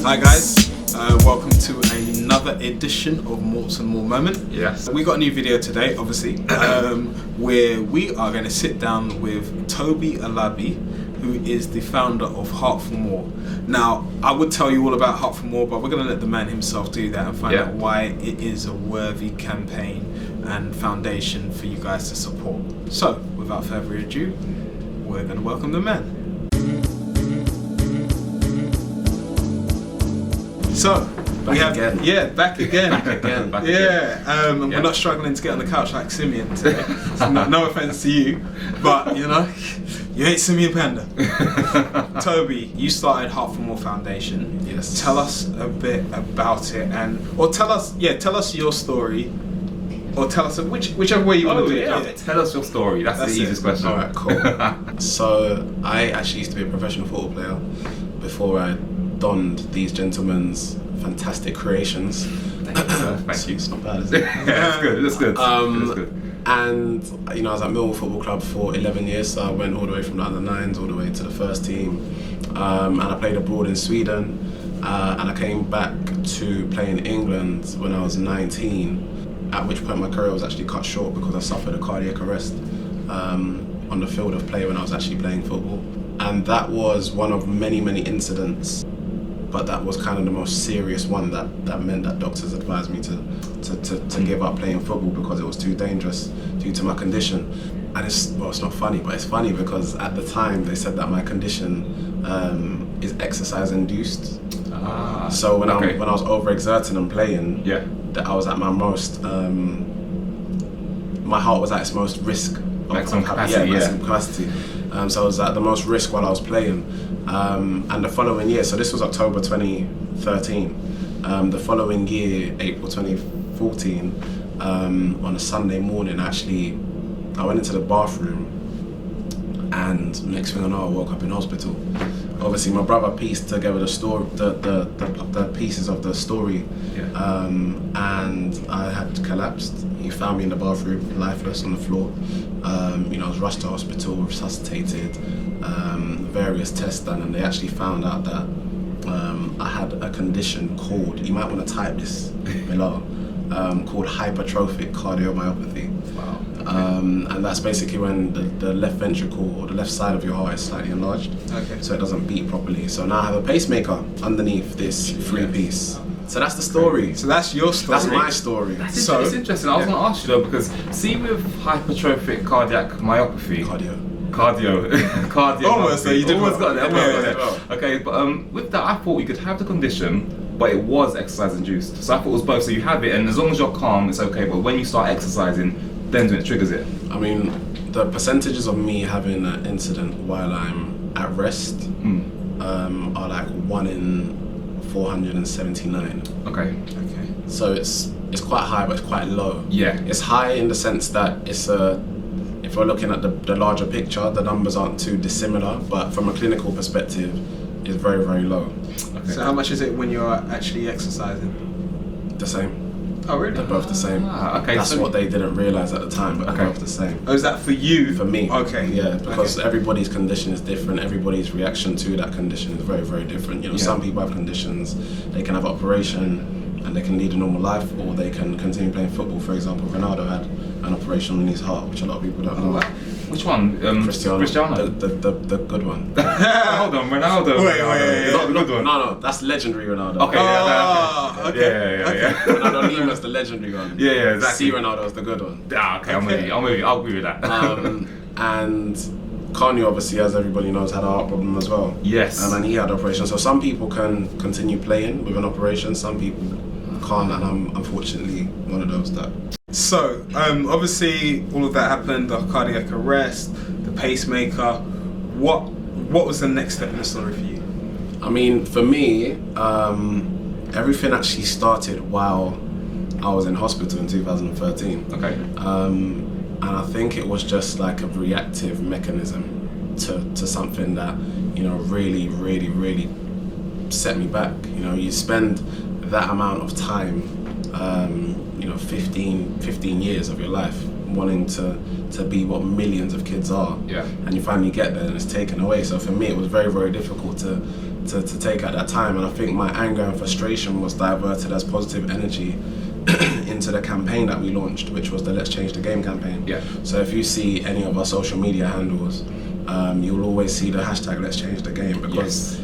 Hi guys, welcome to another edition of Morts and More Moment. Yes. We got a new video today, obviously, where we are going to sit down with Tobi Alabi, who is the founder of Heart4More. Now, I would tell you all about Heart4More, but we're going to let the man himself do that and find out why it is a worthy campaign and foundation for you guys to support. So, without further ado, we're going to welcome the man. So, back again. Back again. Back again. And we're not struggling to get on the couch like Simeon today. So no offense to you, but you know, you ain't Simeon Panda. Tobi, you started Heart4More Foundation. Yes. Tell us a bit about it, or tell us your story, or tell us whichever way you want to do it. Tell us your story. That's the easiest question. Alright, cool. So I actually used to be a professional football player before I donned these gentlemen's fantastic creations. Thank you, sir. Thank you. It's not bad, is it? Yeah, it's good. And you know, I was at Millwall Football Club for 11 years. So I went all the way from the under 9s all the way to the first team, and I played abroad in Sweden, and I came back to play in England when I was 19. At which point my career was actually cut short because I suffered a cardiac arrest on the field of play when I was actually playing football, and that was one of many incidents. But that was kind of the most serious one that meant that doctors advised me to give up playing football because it was too dangerous due to my condition. And it's not funny, but it's funny because at the time they said that my condition is exercise induced. So when I was overexerting and playing, that I was at my most, my heart was at its most risk. Maximum capacity. Capacity. So I was at the most risk while I was playing. And the following year, so this was October 2013, the following year, April 2014, on a Sunday morning, actually, I went into the bathroom, and next thing I know, I woke up in hospital. Obviously, my brother pieced together the story, the pieces of the story, and I had collapsed. He found me in the bathroom, lifeless on the floor. You know, I was rushed to hospital, resuscitated, various tests done, and they actually found out that I had a condition called, you might want to type this below, called hypertrophic cardiomyopathy. Wow. And that's basically when the left ventricle or the left side of your heart is slightly enlarged, so it doesn't beat properly. So now I have a pacemaker underneath this three-piece. So that's the story. So that's your story. That's my story. It's interesting. I was going to ask you though, because see with hypertrophic cardiac myopathy. Cardio. Almost, so you did almost got well. it. Okay, but with that, I thought you could have the condition, but it was exercise induced. So I thought it was both. So you have it, and as long as you're calm, it's okay. But when you start exercising, then it triggers it. I mean, the percentages of me having an incident while I'm at rest are like 1 in 479. Okay. So it's quite high, but it's quite low. Yeah. It's high in the sense that it's if we're looking at the larger picture, the numbers aren't too dissimilar, but from a clinical perspective, it's very low. Okay. So how much is it when you're actually exercising? The same. Oh really? They're both the same. Okay. That's what they didn't realise at the time, but they're both the same. Oh, is that for you? For me. Okay. Yeah, because everybody's condition is different. Everybody's reaction to that condition is very different. You know, some people have conditions, they can have operation and they can lead a normal life, or they can continue playing football. For example, Ronaldo had an operation in his heart, which a lot of people don't know. Which one? Cristiano. The good one. Hold on, Ronaldo. Wait. Is that the good one? No, that's legendary Ronaldo. Okay. Yeah. Ronaldo Lima's the legendary one. Yeah, exactly. C Ronaldo's the good one. Okay, I'm with you. I'll agree with that. And Kanye, obviously, as everybody knows, had a heart problem as well. Yes. And he had an operation. So some people can continue playing with an operation, some people can't, and I'm unfortunately one of those that. So, obviously, all of that happened, the cardiac arrest, the pacemaker. What was the next step in the story for you? I mean, for me, everything actually started while I was in hospital in 2013. Okay. And I think it was just like a reactive mechanism to something that, you know, really set me back. You know, you spend that amount of time, you know, 15 years of your life wanting to be what millions of kids are. Yeah. And you finally get there and it's taken away. So for me, it was very, very difficult to take at that time. And I think my anger and frustration was diverted as positive energy into the campaign that we launched, which was the Let's Change the Game campaign. Yeah. So if you see any of our social media handles, you'll always see the hashtag Let's Change the Game, because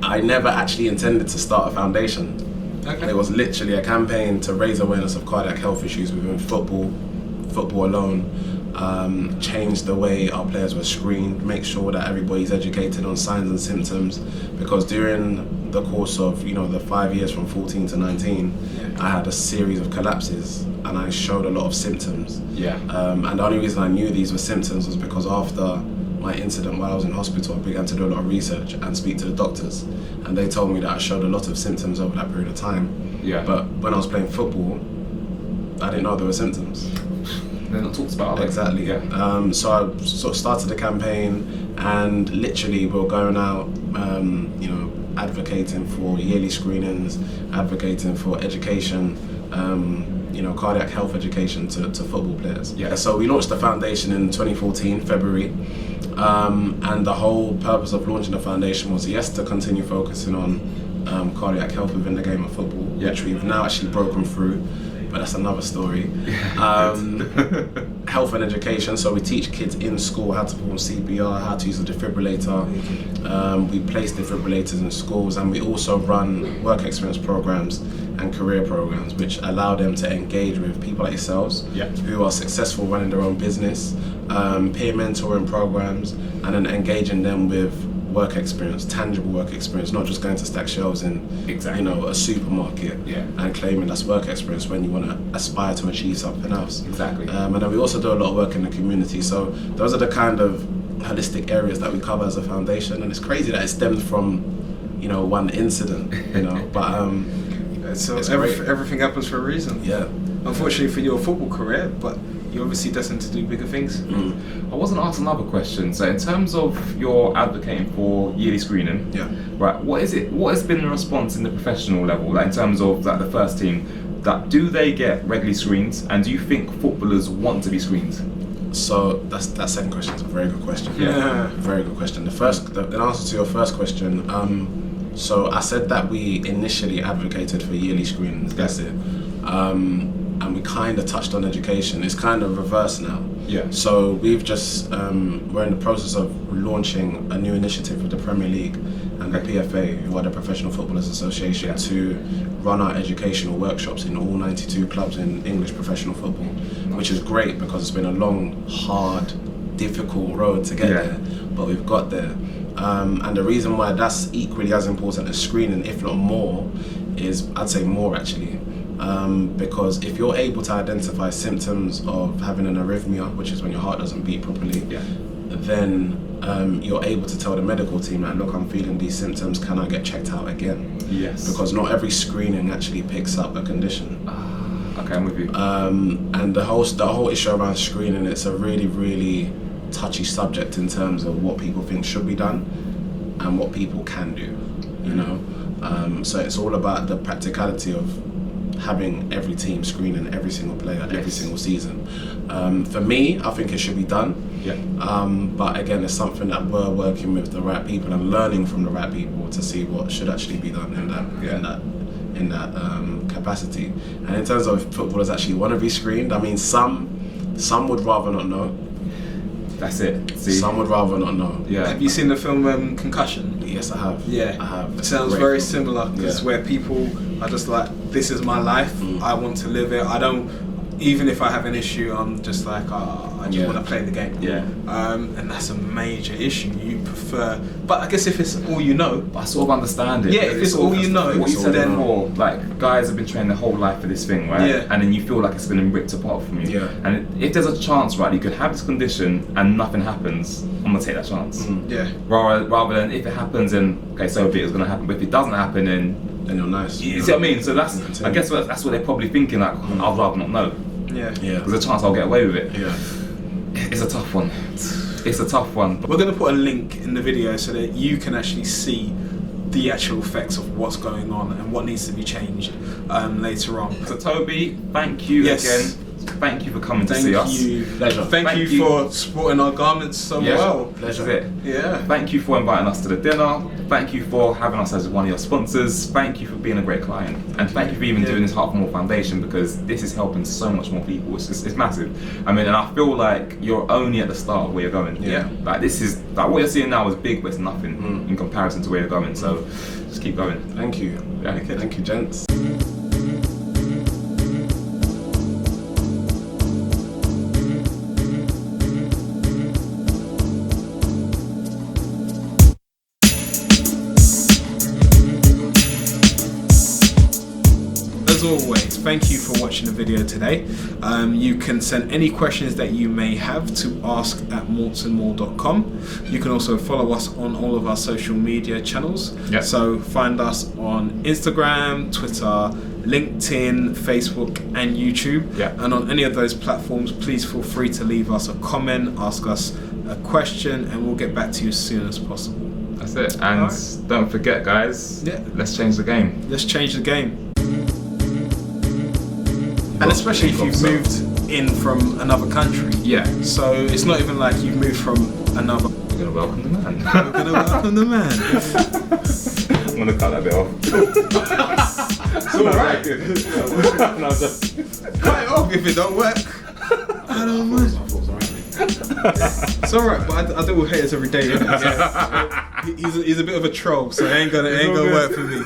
I never actually intended to start a foundation. Okay. It was literally a campaign to raise awareness of cardiac health issues within football alone, change the way our players were screened, make sure that everybody's educated on signs and symptoms, because during the course of the 5 years from 14 to 19, I had a series of collapses and I showed a lot of symptoms. Yeah. And the only reason I knew these were symptoms was because after my incident while I was in hospital, I began to do a lot of research and speak to the doctors, and they told me that I showed a lot of symptoms over that period of time. Yeah. But when I was playing football, I didn't know there were symptoms. They're not talked about, are they? Exactly. Yeah. So I sort of started the campaign, and literally we were going out, advocating for yearly screenings, advocating for education, cardiac health education to football players. Yeah. So we launched the foundation in 2014, February, and the whole purpose of launching the foundation was, yes, to continue focusing on cardiac health within the game of football, which we've now actually broken through, but that's another story. Health and education, so we teach kids in school how to perform CPR, how to use a defibrillator. We place defibrillators in schools, and we also run work experience programs and career programs, which allow them to engage with people like yourselves who are successful running their own business, peer mentoring programs, and then engaging them with work experience, tangible work experience, not just going to stack shelves in a supermarket and claiming that's work experience when you want to aspire to achieve something else. Exactly. And then we also do a lot of work in the community. So those are the kind of holistic areas that we cover as a foundation, and it's crazy that it stems from one incident, but So it's everything happens for a reason. yeah. Unfortunately for your football career, but you're obviously destined to do bigger things. I wasn't asked another question. So in terms of your advocating for yearly screening, right? What has been the response in the professional level, like in terms of like the first team? That do they get regularly screened, and do you think footballers want to be screened? So that second question is a very good question. Yeah. Very good question. The answer to your first question. So I said that we initially advocated for yearly screenings. That's it. And we kind of touched on education. It's kind of reverse now. Yeah. So we've just we're in the process of launching a new initiative with the Premier League and the PFA, who are the Professional Footballers Association, to run our educational workshops in all 92 clubs in English professional football, which is great because it's been a long, hard, difficult road to get there, but we've got there. And the reason why that's equally as important as screening, if not more, is, I'd say more actually, because if you're able to identify symptoms of having an arrhythmia, which is when your heart doesn't beat properly, then you're able to tell the medical team that, look, I'm feeling these symptoms, can I get checked out again? Yes. Because not every screening actually picks up a condition. Okay, I'm with you. And the whole issue around screening, it's a really, really touchy subject in terms of what people think should be done and what people can do, so it's all about the practicality of having every team screening every single player every single season. For me, I think it should be done, but again, it's something that we're working with the right people and learning from the right people to see what should actually be done in that capacity. And in terms of footballers actually want to be screened, I mean, some would rather not know. That's it. See? Some would rather not know. Yeah. Have you seen the film Concussion? Yes, I have. Yeah. I have. It sounds Great very film. similar, because where people are just like, this is my life, I want to live it. I don't, even if I have an issue, I'm just like, I just want to play the game. Yeah. And that's a major issue. You prefer, but I guess if it's all you know, But I sort of understand it. Yeah, if it's all you know, what you said then- before, like guys have been training their whole life for this thing, right? Yeah. And then you feel like it's been ripped apart from you. Yeah. And if there's a chance, right, you could have this condition and nothing happens, I'm gonna take that chance. yeah. Rather than if it happens, then okay, so be it, it's gonna happen. But if it doesn't happen, then you're nice. you see what I mean? So that's, I guess that's what they're probably thinking. Like, I'd rather not know. Yeah. Yeah. There's a chance I'll get away with it. Yeah. It's a tough one. It's a tough one. We're going to put a link in the video so that you can actually see the actual effects of what's going on and what needs to be changed later on. So Toby, thank you Yes. again. thank you for coming to see us. Pleasure. Thank you for sporting our garments so well. Pleasure. That's it. Yeah. Thank you for inviting us to the dinner. Thank you for having us as one of your sponsors. Thank you for being a great client. And thank you for even doing this Heart4More Foundation, because this is helping so much more people. It's massive. I mean, and I feel like you're only at the start of where you're going. Yeah. Like this is, like what you're seeing now is big, but it's nothing in comparison to where you're going. So just keep going. Thank you. Yeah. Thank you, gents. As always, thank you for watching the video today. You can send any questions that you may have to ask@mortsandmore.com. You can also follow us on all of our social media channels. Yep. So find us on Instagram, Twitter, LinkedIn, Facebook and YouTube. Yep. And on any of those platforms, please feel free to leave us a comment, ask us a question, and we'll get back to you as soon as possible. That's it. And don't forget, guys, let's change the game. Let's change the game. And especially if you've moved in from another country. Yeah. So it's not even like you've moved from another. We're gonna welcome the man. We're gonna welcome the man. I'm gonna cut that bit off. It's alright. No, just Cut it off if it don't work. I don't mind. It's alright, but I deal with haters every day. Innit? Yeah. He's a bit of a troll, so it ain't gonna work for me.